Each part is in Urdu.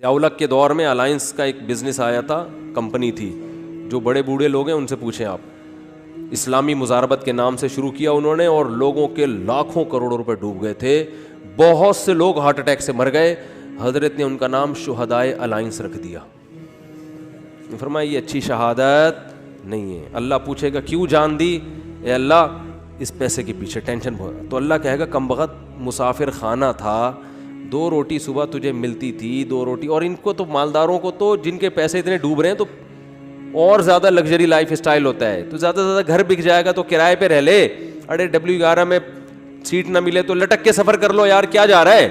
ضیاء-ال-حق کے دور میں الائنس کا ایک بزنس آیا تھا, کمپنی تھی. جو بڑے بوڑھے لوگ ہیں ان سے پوچھیں آپ, اسلامی مزاربت کے نام سے شروع کیا انہوں نے, اور لوگوں کے لاکھوں کروڑوں روپے ڈوب گئے تھے. بہت سے لوگ ہارٹ اٹیک سے مر گئے. حضرت نے ان کا نام شہدائے الائنس رکھ دیا. فرمایا یہ اچھی شہادت نہیں ہے. اللہ پوچھے گا کیوں جان دی؟ اے اللہ اس پیسے کے پیچھے ٹینشن بہت. تو اللہ کہے گا کم بخت مسافر خانہ تھا, 2 روٹی صبح تجھے ملتی تھی, 2 روٹی. اور ان کو تو مالداروں کو تو جن کے پیسے اتنے ڈوب رہے ہیں تو اور زیادہ لگژری لائف اسٹائل ہوتا ہے, تو زیادہ سے زیادہ گھر بک جائے گا تو کرائے پہ رہ لے. اڑے W11 میں سیٹ نہ ملے تو لٹک کے سفر کر لو یار, کیا جا رہا ہے,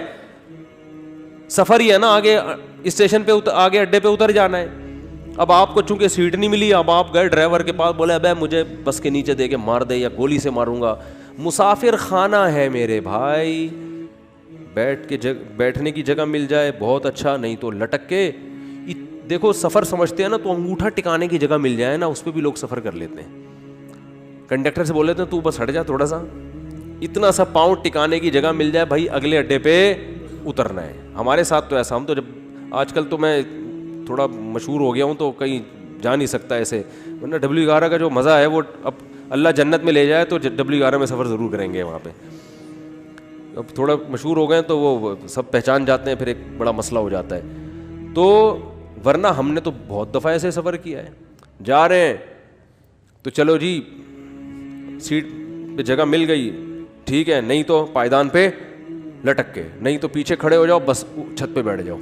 سفر ہی ہے نا, آگے اسٹیشن پہ آگے اڈے پہ اتر جانا ہے. اب آپ کو چونکہ سیٹ نہیں ملی, اب آپ گئے ڈرائیور کے پاس, بولے ابے مجھے بس کے نیچے دے کے مار دے یا گولی سے ماروں گا. مسافر خانہ ہے میرے بھائی, بیٹھنے کی جگہ مل جائے بہت اچھا, نہیں تو لٹک کے. دیکھو سفر سمجھتے ہیں نا, تو انگوٹھا ٹکانے کی جگہ مل جائے نا, اس پہ بھی لوگ سفر کر لیتے ہیں. کنڈکٹر سے بول لیتے ہیں تو بس ہٹ جا تھوڑا سا, اتنا سا پاؤں ٹکانے کی جگہ مل جائے بھائی, اگلے اڈے پہ اترنا ہے. ہمارے ساتھ تو ایسا, ہم تو جب آج کل تو میں تھوڑا مشہور ہو گیا ہوں تو کہیں جا نہیں سکتا ایسے, ورنہ W11 کا جو مزہ ہے وہ اب اللہ جنت میں لے جائے تو W11 میں سفر ضرور کریں گے وہاں پہ. اب تھوڑا مشہور ہو گئے تو وہ سب پہچان جاتے ہیں, پھر ایک بڑا مسئلہ ہو جاتا ہے. تو ورنہ ہم نے تو بہت دفعہ ایسے سفر کیا ہے. جا رہے ہیں تو چلو جی سیٹ پہ جگہ مل گئی ٹھیک ہے, نہیں تو پائیدان پہ لٹک کے, نہیں تو پیچھے کھڑے ہو جاؤ, بس چھت پہ بیٹھ جاؤ,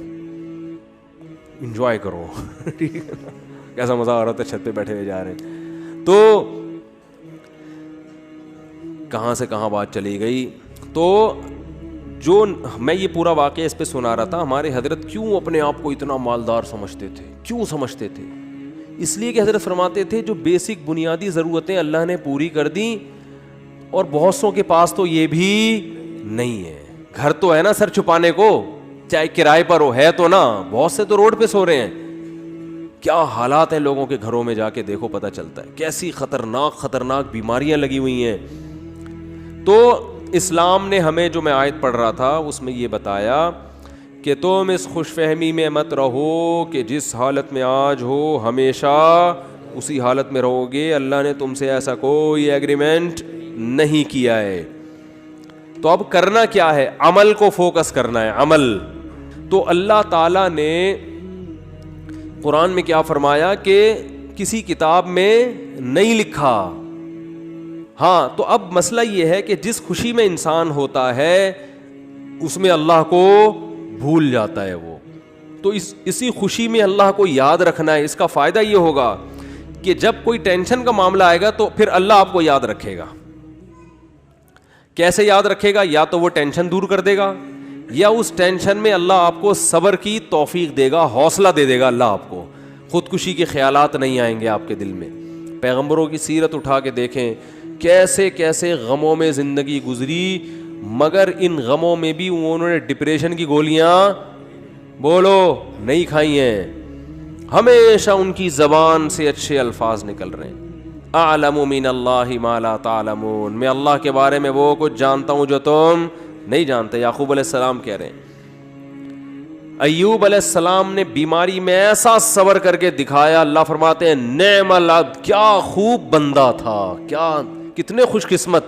انجوائے کرو. ٹھیک ہے, کیسا مزہ آ رہا تھا چھت پہ بیٹھے ہوئے جا رہے ہیں. تو کہاں سے کہاں بات چلی گئی. تو جو میں یہ پورا واقعہ اس پہ سنا رہا تھا, ہمارے حضرت کیوں اپنے آپ کو اتنا مالدار سمجھتے تھے, کیوں سمجھتے تھے؟ اس لیے کہ حضرت فرماتے تھے جو بیسک بنیادی ضرورتیں اللہ نے پوری کر دیں, اور بہت سوں کے پاس تو یہ بھی نہیں ہے. گھر تو ہے نا سر چھپانے کو, چاہے کرائے پر ہو, ہے تو نا, بہت سے تو روڈ پہ سو رہے ہیں. کیا حالات ہیں لوگوں کے گھروں میں, جا کے دیکھو پتہ چلتا ہے کیسی خطرناک بیماریاں لگی ہوئی ہیں. تو اسلام نے ہمیں, جو میں آیت پڑھ رہا تھا اس میں یہ بتایا کہ تم اس خوش فہمی میں مت رہو کہ جس حالت میں آج ہو ہمیشہ اسی حالت میں رہو گے. اللہ نے تم سے ایسا کوئی ایگریمنٹ نہیں کیا ہے. تو اب کرنا کیا ہے؟ عمل کو فوکس کرنا ہے, عمل. تو اللہ تعالیٰ نے قرآن میں کیا فرمایا کہ کسی کتاب میں نہیں لکھا. ہاں, تو اب مسئلہ یہ ہے کہ جس خوشی میں انسان ہوتا ہے اس میں اللہ کو بھول جاتا ہے وہ. تو اسی خوشی میں اللہ کو یاد رکھنا ہے. اس کا فائدہ یہ ہوگا کہ جب کوئی ٹینشن کا معاملہ آئے گا تو پھر اللہ آپ کو یاد رکھے گا. کیسے یاد رکھے گا؟ یا تو وہ ٹینشن دور کر دے گا, یا اس ٹینشن میں اللہ آپ کو صبر کی توفیق دے گا, حوصلہ دے دے گا اللہ آپ کو. خودکشی کے خیالات نہیں آئیں گے آپ کے دل میں. پیغمبروں کی سیرت اٹھا کے دیکھیں, کیسے کیسے غموں میں زندگی گزری, مگر ان غموں میں بھی انہوں نے ڈپریشن کی گولیاں بولو نہیں کھائی ہیں. ہمیشہ ان کی زبان سے اچھے الفاظ نکل رہے ہیں. اعلم من اللہ ما لا تعلمون, میں اللہ کے بارے میں وہ کچھ جانتا ہوں جو تم نہیں جانتے. یعقوب علیہ السلام کہہ رہے ہیں. ایوب علیہ السلام نے بیماری میں ایسا صبر کر کے دکھایا, اللہ فرماتے ہیں نعم العبد, کیا خوب بندہ تھا, کتنے خوش قسمت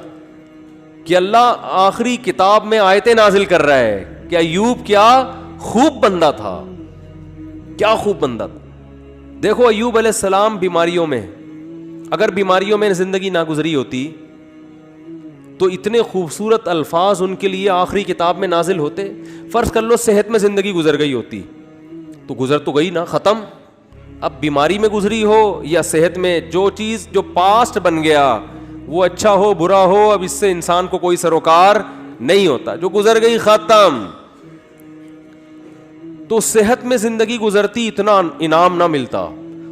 کہ اللہ آخری کتاب میں آیتیں نازل کر رہا ہے کہ ایوب کیا خوب بندہ تھا, کیا خوب بندہ تھا. دیکھو ایوب علیہ السلام بیماریوں میں, اگر بیماریوں میں زندگی نہ گزری ہوتی تو اتنے خوبصورت الفاظ ان کے لیے آخری کتاب میں نازل ہوتے. فرض کر لو صحت میں زندگی گزر گئی ہوتی تو گزر تو گئی نا, ختم. اب بیماری میں گزری ہو یا صحت میں, جو چیز جو پاسٹ بن گیا وہ اچھا ہو برا ہو, اب اس سے انسان کو کوئی سروکار نہیں ہوتا. جو گزر گئی ختم. تو صحت میں زندگی گزرتی اتنا انعام نہ ملتا.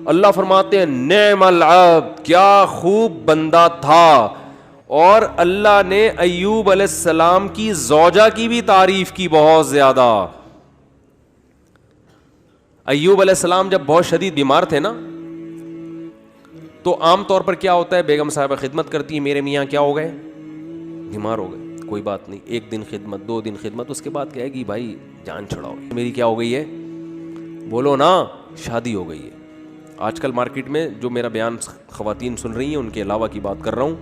اللہ فرماتے ہیں نعم العبد, کیا خوب بندہ تھا. اور اللہ نے ایوب علیہ السلام کی زوجہ کی بھی تعریف کی بہت زیادہ. ایوب علیہ السلام جب بہت شدید بیمار تھے نا, تو عام طور پر کیا ہوتا ہے, بیگم صاحبہ خدمت کرتی ہیں, میرے میاں کیا ہو گئے, بیمار ہو گئے, کوئی بات نہیں, 1 دن خدمت 2 دن خدمت, اس کے بعد کہے گی بھائی جان چھڑاؤ, میری کیا ہو گئی ہے, بولو نا شادی ہو گئی ہے. آج کل مارکیٹ میں جو میرا بیان خواتین سن رہی ہیں ان کے علاوہ کی بات کر رہا ہوں,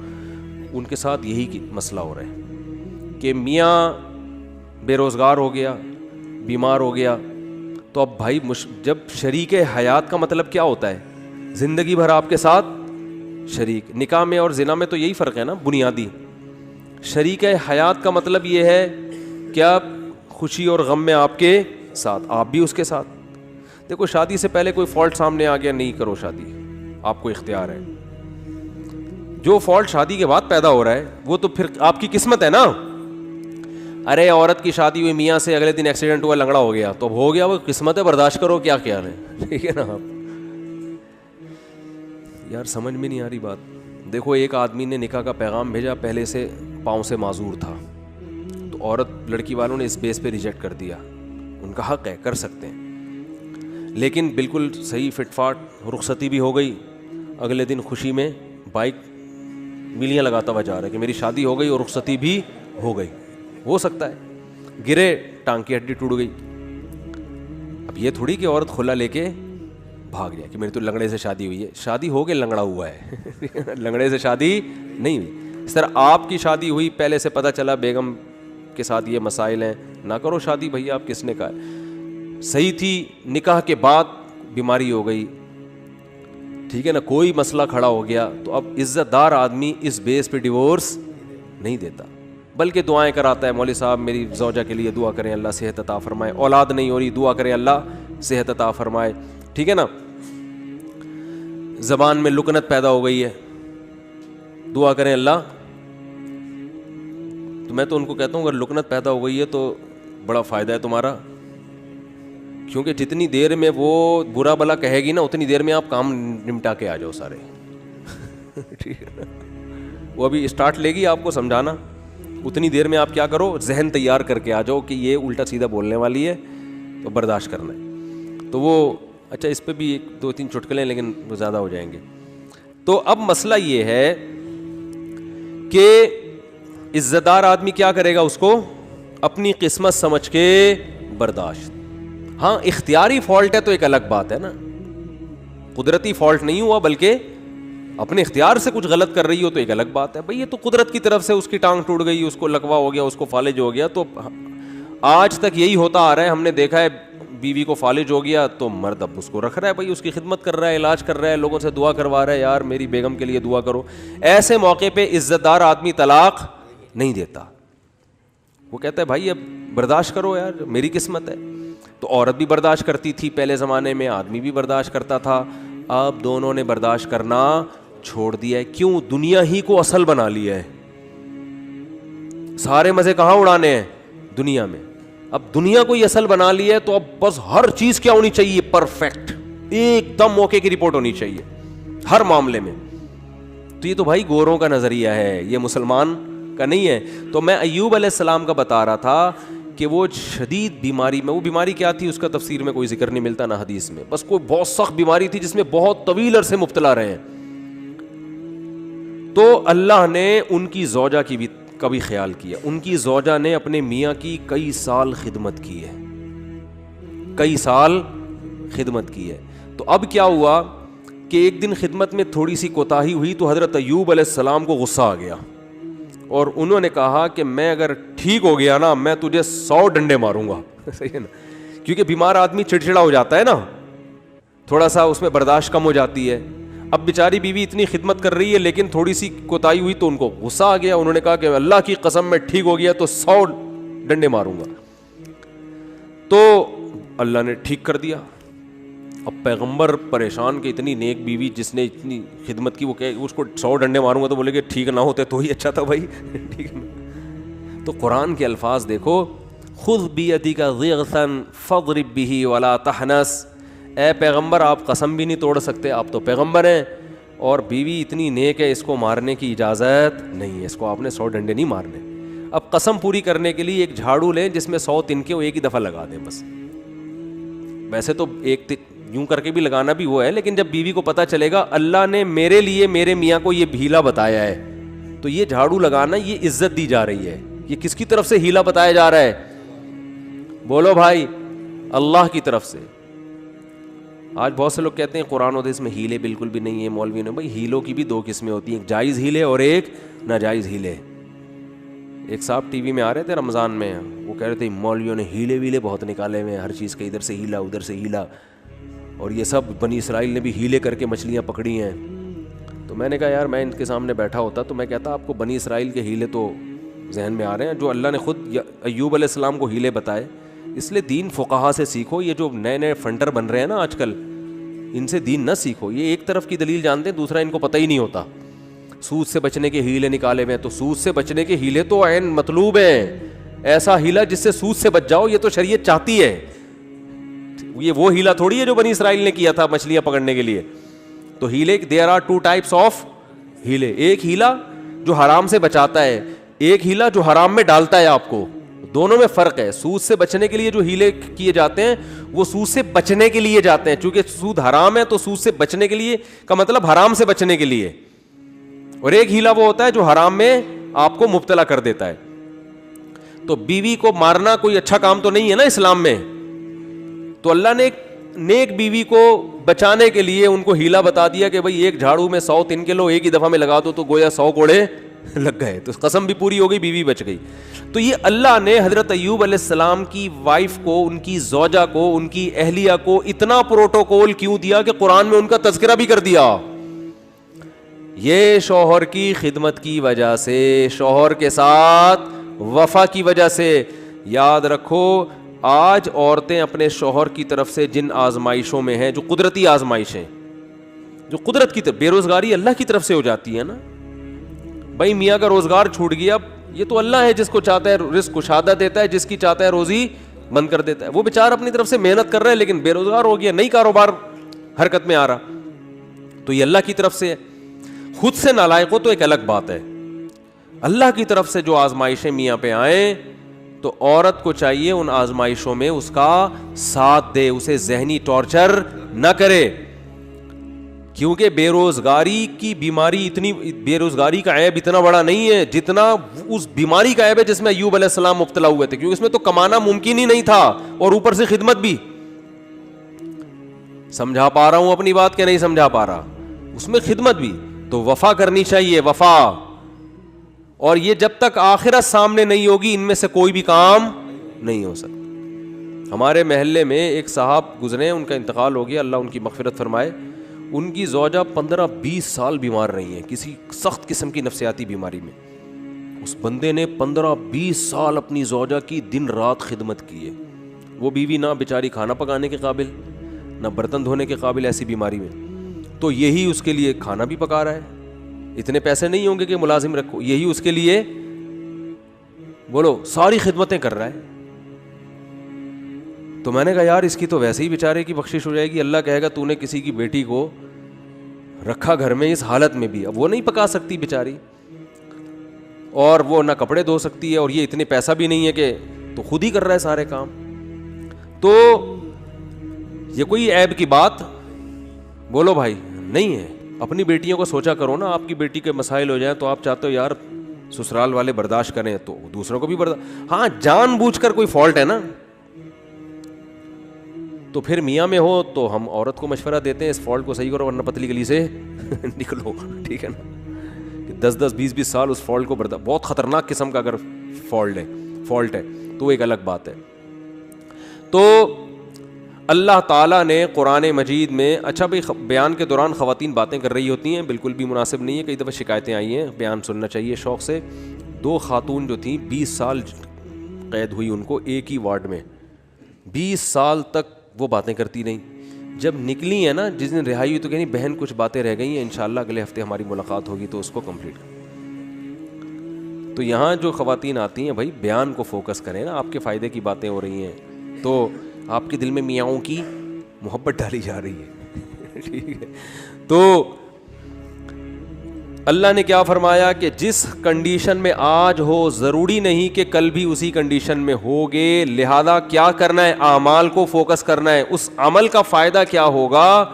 ان کے ساتھ یہی مسئلہ ہو رہا ہے کہ میاں بے روزگار ہو گیا, بیمار ہو گیا, تو اب بھائی جب شریک حیات کا مطلب کیا ہوتا ہے, زندگی بھر آپ کے ساتھ شریک. نکاح میں اور زنا میں تو یہی فرق ہے نا بنیادی. شریک حیات کا مطلب یہ ہے کہ آپ خوشی اور غم میں آپ کے ساتھ, آپ بھی اس کے ساتھ. دیکھو شادی سے پہلے کوئی فالٹ سامنے آ گیا, نہیں کرو شادی, آپ کو اختیار ہے. جو فالٹ شادی کے بعد پیدا ہو رہا ہے وہ تو پھر آپ کی قسمت ہے نا. ارے عورت کی شادی ہوئی میاں سے, اگلے دن ایکسیڈنٹ ہوا, لنگڑا ہو گیا, تو اب ہو گیا, وہ قسمت ہے, برداشت کرو, کیا خیال ہے, ٹھیک ہے نا. آپ یار سمجھ میں نہیں آ رہی بات. دیکھو ایک آدمی نے نکاح کا پیغام بھیجا, پہلے سے پاؤں سے معذور تھا, تو عورت لڑکی والوں نے اس بیس پہ ریجیکٹ کر دیا. ان کا حق ہے, کر سکتے ہیں, لیکن بالکل صحیح فٹ فاٹ رخصتی بھی ہو گئی. اگلے دن خوشی میں بائک میلیاں لگاتا ہوا جا رہا ہے کہ میری شادی ہو گئی اور رخصتی بھی ہو گئی. ہو سکتا ہے گرے, ٹانگ کی ہڈی ٹوٹ گئی. اب یہ تھوڑی کہ عورت کھلا لے کے بھاگ جائے کہ میری تو لنگڑے سے شادی ہوئی ہے. شادی ہو کے لنگڑا ہوا ہے, لنگڑے سے شادی نہیں ہوئی. سر آپ کی شادی ہوئی, پہلے سے پتہ چلا بیگم کے ساتھ یہ مسائل ہیں, نہ کرو شادی بھائی. آپ کس نے کہا صحیح تھی, نکاح کے بعد بیماری ہو گئی, ٹھیک ہے نا, کوئی مسئلہ کھڑا ہو گیا, تو اب عزت دار آدمی اس بیس پہ ڈیورس نہیں دیتا, بلکہ دعائیں کراتا ہے. مولوی صاحب میری زوجہ کے لیے دعا کریں, اللہ صحت عطا فرمائے. اولاد نہیں ہو رہی, دعا کریں اللہ صحت عطا فرمائے, ٹھیک ہے نا. زبان میں لکنت پیدا ہو گئی ہے, دعا کریں اللہ. تو میں تو ان کو کہتا ہوں اگر لکنت پیدا ہو گئی ہے تو بڑا فائدہ ہے تمہارا, کیونکہ جتنی دیر میں وہ برا بلا کہے گی نا, اتنی دیر میں آپ کام نمٹا کے آ جاؤ سارے, ٹھیک ہے. وہ ابھی اسٹارٹ لے گی آپ کو سمجھانا, اتنی دیر میں آپ کیا کرو, ذہن تیار کر کے آ جاؤ کہ یہ الٹا سیدھا بولنے والی ہے, تو برداشت کرنا ہے. تو وہ اچھا اس پہ بھی 1-2-3 چٹکلے, لیکن وہ زیادہ ہو جائیں گے. تو اب مسئلہ یہ ہے کہ عزت دار آدمی کیا کرے گا, اس کو اپنی قسمت سمجھ کے برداشت. ہاں اختیاری فالٹ ہے تو ایک الگ بات ہے نا, قدرتی فالٹ نہیں ہوا بلکہ اپنے اختیار سے کچھ غلط کر رہی ہو تو ایک الگ بات ہے. بھئی یہ تو قدرت کی طرف سے اس کی ٹانگ ٹوٹ گئی, اس کو لکوا ہو گیا, اس کو فالج ہو گیا. تو آج تک یہی ہوتا آ رہا ہے, ہم نے دیکھا ہے بیوی کو فالج ہو گیا تو مرد اب اس کو رکھ رہا ہے, بھائی اس کی خدمت کر رہا ہے, علاج کر رہا ہے, لوگوں سے دعا کروا رہا ہے, یار میری بیگم کے لیے دعا کرو. ایسے موقع پہ عزت دار آدمی طلاق نہیں دیتا, وہ کہتا ہے بھائی اب برداشت کرو یار, میری قسمت ہے. تو عورت بھی برداشت کرتی تھی پہلے زمانے میں, آدمی بھی برداشت کرتا تھا. اب دونوں نے برداشت کرنا چھوڑ دیا ہے. کیوں؟ دنیا ہی کو اصل بنا لیا ہے. سارے مزے کہاں اڑانے ہیں؟ دنیا میں. اب دنیا کو ہی اصل بنا لیا ہے, تو اب بس ہر چیز کیا ہونی چاہیے؟ پرفیکٹ, ایک دم موقع کی رپورٹ ہونی چاہیے ہر معاملے میں. تو یہ تو بھائی گوروں کا نظریہ ہے, یہ مسلمان کا نہیں ہے. تو میں ایوب علیہ السلام کا بتا رہا تھا کہ وہ شدید بیماری میں, وہ بیماری کیا تھی اس کا تفسیر میں کوئی ذکر نہیں ملتا نہ حدیث میں, بس کوئی بہت سخت بیماری تھی جس میں بہت طویل عرصے مبتلا رہے ہیں. تو اللہ نے ان کی زوجہ کی بھی کبھی خیال کیا. ان کی زوجہ نے اپنے میاں کی کئی سال خدمت کی ہے, کئی سال خدمت کی ہے. تو اب کیا ہوا کہ ایک دن خدمت میں تھوڑی سی کوتاہی ہوئی تو حضرت ایوب علیہ السلام کو غصہ آ گیا, اور انہوں نے کہا کہ میں اگر ٹھیک ہو گیا نا, میں تجھے 100 ڈنڈے ماروں گا. صحیح ہے نا, کیونکہ بیمار آدمی چڑچڑا ہو جاتا ہے نا, تھوڑا سا اس میں برداشت کم ہو جاتی ہے. اب بیچاری بیوی اتنی خدمت کر رہی ہے لیکن تھوڑی سی کوتاہی ہوئی تو ان کو غصہ آ گیا. انہوں نے کہا کہ اللہ کی قسم میں ٹھیک ہو گیا تو 100 ڈنڈے ماروں گا. تو اللہ نے ٹھیک کر دیا. اب پیغمبر پریشان کہ اتنی نیک بیوی جس نے اتنی خدمت کی, وہ کہ اس کو 100 ڈنڈے ماروں گا, تو بولے کہ ٹھیک نہ ہوتے تو ہی اچھا تھا بھائی. ٹھیک ہے. تو قرآن کے الفاظ دیکھو, خذ بیدک ضغثا فاضرب به ولا تحنث. اے پیغمبر آپ قسم بھی نہیں توڑ سکتے, آپ تو پیغمبر ہیں, اور بیوی اتنی نیک ہے, اس کو مارنے کی اجازت نہیں ہے, اس کو آپ نے 100 ڈنڈے نہیں مارنے. اب قسم پوری کرنے کے لیے ایک جھاڑو لیں جس میں 100 تنکے وہ ایک ہی دفعہ لگا دیں بس. ویسے تو ایک یوں کر کے بھی لگانا بھی وہ ہے, لیکن جب بیوی کو پتہ چلے گا اللہ نے میرے لیے میرے میاں کو یہ ہیلا بتایا ہے, تو یہ جھاڑو لگانا یہ عزت دی جا رہی ہے. یہ کس کی طرف سے ہیلا بتایا جا رہا ہے؟ بولو بھائی, اللہ کی طرف سے. آج بہت سے لوگ کہتے ہیں قرآن و حدیث میں ہیلے بالکل بھی نہیں ہے مولوی نے. بھائی ہیلوں کی بھی دو قسمیں ہوتی ہیں, ایک جائز ہیلے اور ایک ناجائز ہیلے. ایک صاحب ٹی وی میں آ رہے تھے رمضان میں, وہ کہہ رہے تھے مولویوں نے ہیلے ویلے بہت نکالے ہوئے ہیں, ہر چیز کے ادھر سے ہیلا ادھر سے ہیلا, اور یہ سب بنی اسرائیل نے بھی ہیلے کر کے مچھلیاں پکڑی ہیں. تو میں نے کہا یار میں ان کے سامنے بیٹھا ہوتا تو میں کہتا آپ کو بنی اسرائیل کے ہیلے تو ذہن میں آ رہے ہیں, جو اللہ نے خود ایوب علیہ السلام کو ہیلے بتائے. اس لیے دین فقہا سے سیکھو. یہ جو نئے نئے فنڈر بن رہے ہیں نا آج کل, ان سے دین نہ سیکھو. یہ ایک طرف کی دلیل جانتے ہیں, دوسرا ان کو پتہ ہی نہیں ہوتا. سود سے بچنے کے ہیلے نکالے ہوئے ہیں, تو سود سے بچنے کے ہیلے تو عین مطلوب ہیں. ایسا ہیلا جس سے سود سے بچ جاؤ, یہ تو شریعت چاہتی ہے. یہ وہ ہیلا تھوڑی ہے جو بنی اسرائیل نے کیا تھا مچھلیاں پکڑنے کے لیے. تو ہیلے دیر آر 2 types آف ہیلے. ایک ہیلا جو حرام سے بچاتا ہے, ایک ہیلا جو حرام میں ڈالتا ہے آپ کو. دونوں میں فرق ہے. سود سے بچنے کے لیے جو ہیلے کیے جاتے ہیں وہ سود سے بچنے کے لیے جاتے ہیں, چونکہ سود حرام ہے تو سود سے بچنے کے لیے کا مطلب حرام سے بچنے کے لیے. اور ایک ہیلا وہ ہوتا ہے جو حرام میں آپ کو مبتلا کر دیتا ہے. تو بیوی کو مارنا کوئی اچھا کام تو نہیں ہے نا اسلام میں. تو اللہ نے ایک نیک بیوی کو بچانے کے لیے ان کو ہیلا بتا دیا کہ بھئی ایک جھاڑو میں 100 3 کلو ایک ہی دفعہ میں لگا دو, تو گویا 100 کوڑے لگ گئے. تو قسم بھی پوری ہو گئی, بیوی بچ گئی. تو یہ اللہ نے حضرت ایوب علیہ السلام کی وائف کو, ان کی زوجہ کو, ان کی اہلیہ کو اتنا پروٹوکول کیوں دیا کہ قرآن میں ان کا تذکرہ بھی کر دیا. یہ شوہر کی خدمت کی وجہ سے, شوہر کے ساتھ وفا کی وجہ سے. یاد رکھو آج عورتیں اپنے شوہر کی طرف سے جن آزمائشوں میں ہیں, جو قدرتی آزمائشیں, جو قدرت کی طرف, بے روزگاری اللہ کی طرف سے ہو جاتی ہے نا. بھائی میاں کا روزگار چھوٹ گیا, یہ تو اللہ ہے جس کو چاہتا ہے رزق کشادہ دیتا ہے, جس کی چاہتا ہے روزی بند کر دیتا ہے. وہ بیچارہ اپنی طرف سے محنت کر رہا ہے لیکن بے روزگار ہو گیا, نئی کاروبار حرکت میں آ رہا, تو یہ اللہ کی طرف سے ہے. خود سے نالائق ہو تو ایک الگ بات ہے. اللہ کی طرف سے جو آزمائشیں میاں پہ آئیں تو عورت کو چاہیے ان آزمائشوں میں اس کا ساتھ دے, اسے ذہنی ٹارچر نہ کرے. کیونکہ بے روزگاری کی بیماری اتنی, بے روزگاری کا عیب اتنا بڑا نہیں ہے جتنا اس بیماری کا عیب ہے جس میں ایوب علیہ السلام مبتلا ہوئے تھے. کیونکہ اس میں تو کمانا ممکن ہی نہیں تھا اور اوپر سے خدمت بھی. سمجھا پا رہا ہوں اپنی بات کہ نہیں سمجھا پا رہا؟ اس میں خدمت بھی. تو وفا کرنی چاہیے, وفا. اور یہ جب تک آخرت سامنے نہیں ہوگی ان میں سے کوئی بھی کام نہیں ہو سکتا. ہمارے محلے میں ایک صاحب گزرے, ان کا انتقال ہو گیا, اللہ ان کی مغفرت فرمائے. ان کی زوجہ 15-20 سال بیمار رہی ہیں کسی سخت قسم کی نفسیاتی بیماری میں. اس بندے نے 15-20 سال اپنی زوجہ کی دن رات خدمت کی ہے. وہ بیوی نہ بیچاری کھانا پکانے کے قابل, نہ برتن دھونے کے قابل ایسی بیماری میں. تو یہی اس کے لیے کھانا بھی پکا رہا ہے. اتنے پیسے نہیں ہوں گے کہ ملازم رکھو, یہی اس کے لیے بولو ساری خدمتیں کر رہا ہے. تو میں نے کہا یار اس کی تو ویسے ہی بیچارے کی بخشش ہو جائے گی. اللہ کہے گا تو نے کسی کی بیٹی کو رکھا گھر میں اس حالت میں بھی, اب وہ نہیں پکا سکتی بیچاری, اور وہ نہ کپڑے دھو سکتی ہے, اور یہ اتنے پیسہ بھی نہیں ہے کہ, تو خود ہی کر رہا ہے سارے کام. تو یہ کوئی عیب کی بات بولو بھائی نہیں ہے. اپنی بیٹیوں کو سوچا کرو نا, آپ کی بیٹی کے مسائل ہو جائیں تو آپ چاہتے ہو یار سسرال والے برداشت کریں تو دوسروں کو بھی برداشت. ہاں جان بوجھ کر کوئی فالٹ ہے نا, تو پھر میاں میں ہو تو ہم عورت کو مشورہ دیتے ہیں اس فالٹ کو صحیح کرو ورنہ پتلی گلی سے نکلو, ٹھیک ہے نا. 10-20 سال اس فالٹ کو برداشت, بہت خطرناک قسم کا اگر فالٹ ہے تو وہ ایک الگ بات ہے. تو اللہ تعالیٰ نے قرآن مجید میں, اچھا بھائی بیان کے دوران خواتین باتیں کر رہی ہوتی ہیں, بالکل بھی مناسب نہیں ہے. کئی دفعہ شکایتیں آئی ہیں, بیان سننا چاہیے شوق سے. 2 خاتون جو تھیں 20 سال قید ہوئی ان کو ایک ہی وارڈ میں, 20 سال تک وہ باتیں کرتی رہیں. جب نکلی ہیں نا, جس دن رہائی ہوئی تو کہیں بہن کچھ باتیں رہ گئی ہیں, انشاءاللہ اگلے ہفتے ہماری ملاقات ہوگی تو اس کو کمپلیٹ. تو یہاں جو خواتین آتی ہیں بھائی بیان کو فوکس کریں نا, آپ کے فائدے کی باتیں ہو رہی ہیں تو آپ کے دل میں میاؤں کی محبت ڈالی جا رہی ہے, ٹھیک ہے. تو اللہ نے کیا فرمایا کہ جس کنڈیشن میں آج ہو ضروری نہیں کہ کل بھی اسی کنڈیشن میں ہوگے, لہذا کیا کرنا ہے, اعمال کو فوکس کرنا ہے. اس عمل کا فائدہ کیا ہوگا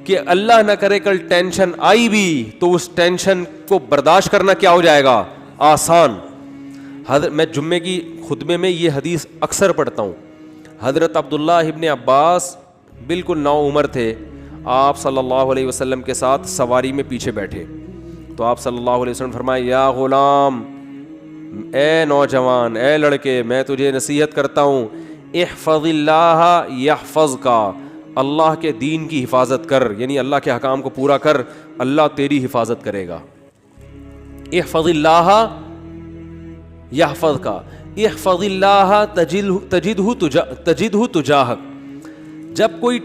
کہ اللہ نہ کرے کل ٹینشن آئی بھی تو اس ٹینشن کو برداشت کرنا کیا ہو جائے گا, آسان. میں جمعے کی خطبے میں یہ حدیث اکثر پڑھتا ہوں. حضرت عبداللہ ابن عباس بالکل نو عمر تھے, آپ صلی اللہ علیہ وسلم کے ساتھ سواری میں پیچھے بیٹھے, تو آپ صلی اللہ علیہ وسلم فرمائے یا غلام, اے نوجوان, اے لڑکے, میں تجھے نصیحت کرتا ہوں, احفظ اللہ یحفظک, اللہ کے دین کی حفاظت کر, یعنی اللہ کے احکام کو پورا کر, اللہ تیری حفاظت کرے گا. احفظ اللہ یحفظک, احفظ اللہ تجدہ تجاہک. جب کوئی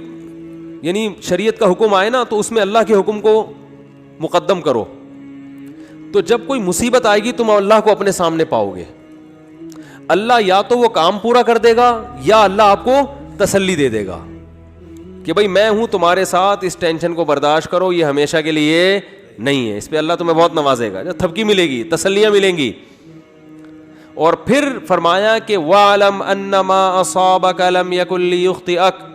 یعنی شریعت کا حکم آئے نا تو اس میں اللہ کے حکم کو مقدم کرو, تو جب کوئی مصیبت آئے گی تم اللہ کو اپنے سامنے پاؤ گے. اللہ یا تو وہ کام پورا کر دے گا یا اللہ آپ کو تسلی دے دے گا کہ بھائی میں ہوں تمہارے ساتھ, اس ٹینشن کو برداشت کرو, یہ ہمیشہ کے لیے نہیں ہے. اس پہ اللہ تمہیں بہت نوازے گا, تھپکی ملے گی, تسلیاں ملیں گی. اور پھر فرمایا کہ وَعْلَمْ أَنَّمَا أَصَابَكَ لَمْ يَكُنْ لِيُخْطِئَكَ.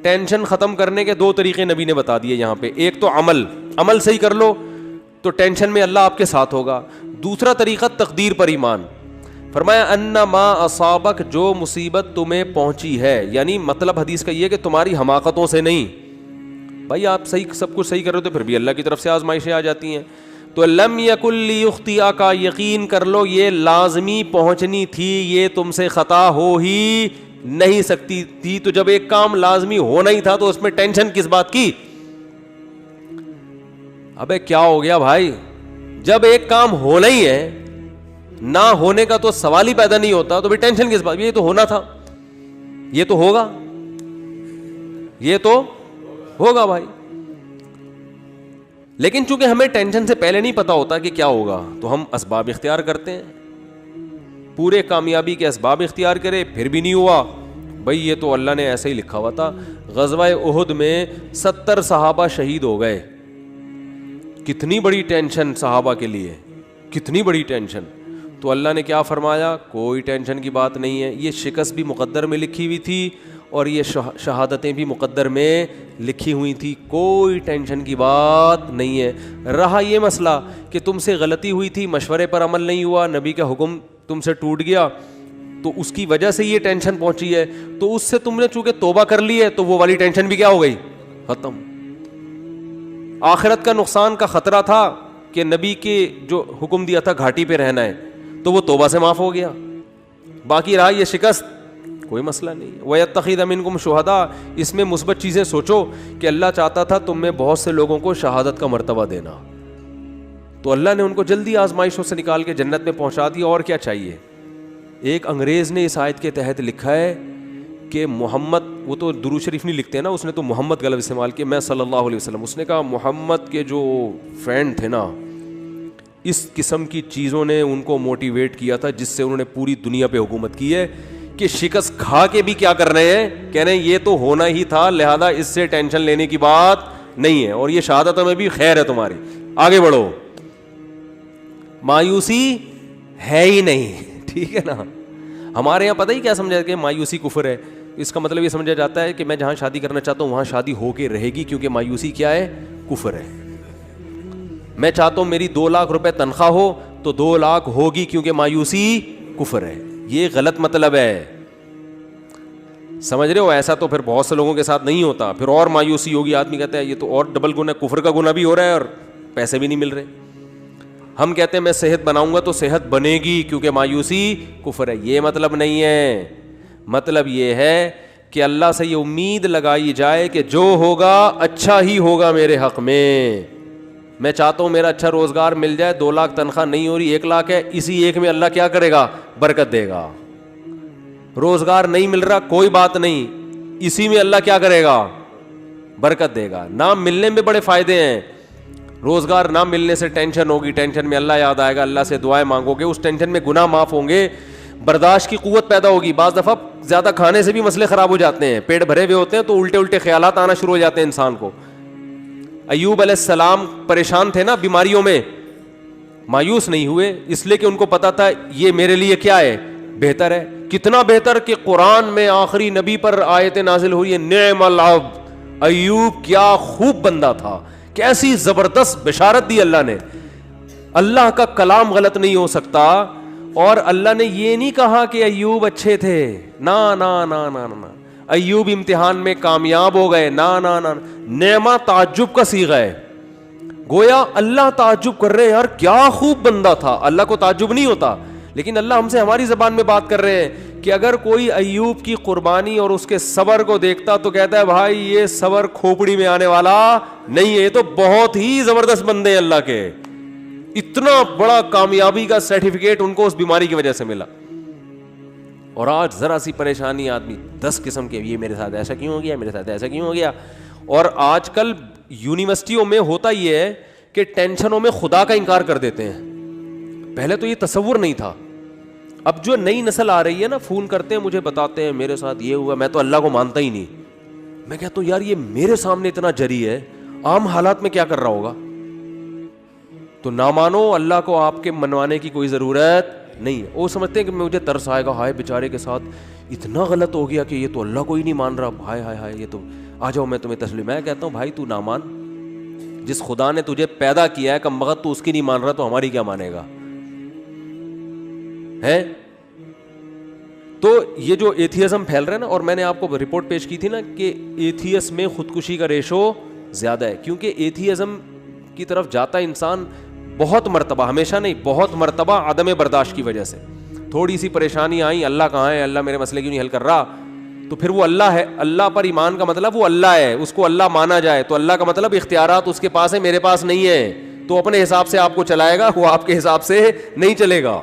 ٹینشن ختم کرنے کے 2 طریقے نبی نے بتا دیے یہاں پہ. ایک تو عمل صحیح کر لو تو ٹینشن میں اللہ آپ کے ساتھ ہوگا. دوسرا طریقہ تقدیر پر ایمان. فرمایا انما اصابک, جو مصیبت تمہیں پہنچی ہے, یعنی مطلب حدیث کا یہ کہ تمہاری حماقتوں سے نہیں. بھائی آپ صحیح سب کچھ صحیح کر رہے ہو تو پھر بھی اللہ کی طرف سے آزمائشیں آ جاتی ہیں. تو لم یکن لیخطئک, یقین کر لو یہ لازمی پہنچنی تھی, یہ تم سے خطا ہو ہی نہیں سکتی تھی. تو جب ایک کام لازمی ہونا ہی تھا تو اس میں ٹینشن کس بات کی؟ ابے کیا ہو گیا بھائی, جب ایک کام ہونا ہی ہے, نہ ہونے کا تو سوال ہی پیدا نہیں ہوتا, تو بھی ٹینشن کس بات؟ یہ تو ہونا تھا, یہ تو ہوگا, یہ تو ہوگا بھائی. لیکن چونکہ ہمیں ٹینشن سے پہلے نہیں پتا ہوتا کہ کیا ہوگا, تو ہم اسباب اختیار کرتے ہیں. پورے کامیابی کے اسباب اختیار کرے, پھر بھی نہیں ہوا. بھائی یہ تو اللہ نے ایسے ہی لکھا ہوا تھا. غزوہ احد میں 70 صحابہ شہید ہو گئے. کتنی بڑی ٹینشن صحابہ کے لیے, کتنی بڑی ٹینشن. تو اللہ نے کیا فرمایا, کوئی ٹینشن کی بات نہیں ہے, یہ شکست بھی مقدر میں لکھی ہوئی تھی اور یہ شہادتیں بھی مقدر میں لکھی ہوئی تھی, کوئی ٹینشن کی بات نہیں ہے. رہا یہ مسئلہ کہ تم سے غلطی ہوئی تھی, مشورے پر عمل نہیں ہوا, نبی کا حکم تم سے ٹوٹ گیا, تو اس کی وجہ سے یہ ٹینشن پہنچی ہے, تو اس سے تم نے چونکہ توبہ کر لی ہے تو وہ والی ٹینشن بھی کیا ہو گئی, ختم. آخرت کا نقصان کا خطرہ تھا کہ نبی کے جو حکم دیا تھا گھاٹی پہ رہنا ہے, تو وہ توبہ سے معاف ہو گیا. باقی رہا یہ شکست, کوئی مسئلہ نہیں. وَيَتَّخِذَ مِنْكُمْ شُهَدَاءَ, اس میں مثبت چیزیں سوچو کہ اللہ چاہتا تھا تم میں بہت سے لوگوں کو شہادت کا مرتبہ دینا, تو اللہ نے ان کو جلدی آزمائشوں سے نکال کے جنت میں پہنچا دیا. اور کیا چاہیے. ایک انگریز نے اس آیت کے تحت لکھا ہے کہ محمد, وہ تو درود شریف نہیں لکھتے نا, اس نے تو محمد غلط استعمال کیا, میں صلی اللہ علیہ وسلم. اس نے کہا محمد کے جو فرینڈ تھے نا, اس قسم کی چیزوں نے ان کو موٹیویٹ کیا تھا جس سے انہوں نے پوری دنیا پہ حکومت کی ہے, کہ شکست کھا کے بھی کیا کر رہے ہیں, کہہ رہے ہیں یہ تو ہونا ہی تھا, لہذا اس سے ٹینشن لینے کی بات نہیں ہے, اور یہ شہادت میں بھی خیر ہے تمہاری, آگے بڑھو, مایوسی ہے ہی نہیں. ٹھیک ہے نا. ہمارے یہاں پتہ ہی کیا سمجھا کہ مایوسی کفر ہے. اس کا مطلب یہ سمجھا جاتا ہے کہ میں جہاں شادی کرنا چاہتا ہوں وہاں شادی ہو کے رہے گی, کیونکہ مایوسی کیا ہے, کفر ہے. میں چاہتا ہوں میری 2 لاکھ روپے تنخواہ ہو تو 2 لاکھ ہوگی, کیونکہ مایوسی کفر ہے. یہ غلط مطلب ہے, سمجھ رہے ہو. ایسا تو پھر بہت سے لوگوں کے ساتھ نہیں ہوتا, پھر اور مایوسی ہوگی, آدمی کہتا ہے یہ تو اور ڈبل گناہ, کفر کا گناہ بھی ہو رہا ہے اور پیسے بھی نہیں مل رہے. ہم کہتے ہیں میں صحت بناؤں گا تو صحت بنے گی, کیونکہ مایوسی کفر ہے. یہ مطلب نہیں ہے. مطلب یہ ہے کہ اللہ سے یہ امید لگائی جائے کہ جو ہوگا اچھا ہی ہوگا میرے حق میں. میں چاہتا ہوں میرا اچھا روزگار مل جائے, 2 لاکھ تنخواہ نہیں ہو رہی, 1 لاکھ ہے, اسی ایک میں اللہ کیا کرے گا, برکت دے گا. روزگار نہیں مل رہا, کوئی بات نہیں, اسی میں اللہ کیا کرے گا, برکت دے گا. نہ ملنے میں بڑے فائدے ہیں. روزگار نہ ملنے سے ٹینشن ہوگی, ٹینشن میں اللہ یاد آئے گا, اللہ سے دعائیں مانگو گے, اس ٹینشن میں گناہ معاف ہوں گے, برداشت کی قوت پیدا ہوگی. بعض دفعہ زیادہ کھانے سے بھی مسئلے خراب ہو جاتے ہیں, پیٹ بھرے ہوئے ہوتے ہیں تو الٹے الٹے خیالات آنا شروع ہو جاتے ہیں انسان کو. ایوب علیہ السلام پریشان تھے نا بیماریوں میں, مایوس نہیں ہوئے, اس لیے کہ ان کو پتا تھا یہ میرے لیے کیا ہے, بہتر ہے. کتنا بہتر کہ قرآن میں آخری نبی پر آیتیں نازل ہوئی ہیں, نعم العبد, ایوب کیا خوب بندہ تھا, کیسی زبردست بشارت دی اللہ نے. اللہ کا کلام غلط نہیں ہو سکتا, اور اللہ نے یہ نہیں کہا کہ ایوب اچھے تھے, نا نا نا نا نا, ایوب امتحان میں کامیاب ہو گئے. نا نا نا, نعمہ تعجب کا صیغہ ہے. گویا اللہ تعجب کر رہے ہیں, یار کیا خوب بندہ تھا. اللہ کو تعجب نہیں ہوتا, لیکن اللہ ہم سے ہماری زبان میں بات کر رہے ہیں کہ اگر کوئی ایوب کی قربانی اور اس کے صبر کو دیکھتا تو کہتا ہے بھائی یہ صبر کھوپڑی میں آنے والا نہیں ہے, یہ تو بہت ہی زبردست بندے ہیں اللہ کے. اتنا بڑا کامیابی کا سرٹیفکیٹ ان کو اس بیماری کی وجہ سے ملا. اور آج ذرا سی پریشانی آدمی 10 قسم کے, یہ میرے ساتھ ایسا کیوں ہو گیا, میرے ساتھ ایسا کیوں ہو گیا. اور آج کل یونیورسٹیوں میں ہوتا یہ ہے کہ ٹینشنوں میں خدا کا انکار کر دیتے ہیں. پہلے تو یہ تصور نہیں تھا. اب جو نئی نسل آ رہی ہے نا, فون کرتے ہیں مجھے, بتاتے ہیں میرے ساتھ یہ ہوا, میں تو اللہ کو مانتا ہی نہیں. میں کہتا ہوں یار یہ میرے سامنے اتنا جری ہے, عام حالات میں کیا کر رہا ہوگا. تو نہ مانو, اللہ کو آپ کے منوانے کی کوئی ضرورت نہیں ہے. وہ سمجھتے ہیں کہ مجھے ترس آئے گا, ہائے بیچارے کے ساتھ اتنا غلط ہو گیا کہ یہ تو اللہ کو ہی نہیں مان رہا, ہائے ہائے ہائے, یہ تو آ جاؤ میں تمہیں تسلیم. میں کہتا ہوں بھائی تو نہ مان, جس خدا نے تجھے پیدا کیا ہے کم وقت تو اس کی نہیں مان رہا, تو ہماری کیا مانے گا ہے. تو یہ جو ایتھیزم پھیل رہا ہے نا, اور میں نے آپ کو رپورٹ پیش کی تھی نا کہ ایتھیس میں خودکشی کا ریشو زیادہ ہے, کیونکہ ایتھیزم کی طرف جاتا ہے انسان بہت مرتبہ, ہمیشہ نہیں, بہت مرتبہ عدم برداشت کی وجہ سے. تھوڑی سی پریشانی آئی, اللہ کہاں ہے, اللہ میرے مسئلے کیوں نہیں حل کر رہا, تو پھر وہ اللہ ہے. اللہ پر ایمان کا مطلب وہ اللہ ہے, اس کو اللہ مانا جائے, تو اللہ کا مطلب اختیارات اس کے پاس ہے, میرے پاس نہیں ہے. تو اپنے حساب سے آپ کو چلائے گا, وہ آپ کے حساب سے نہیں چلے گا.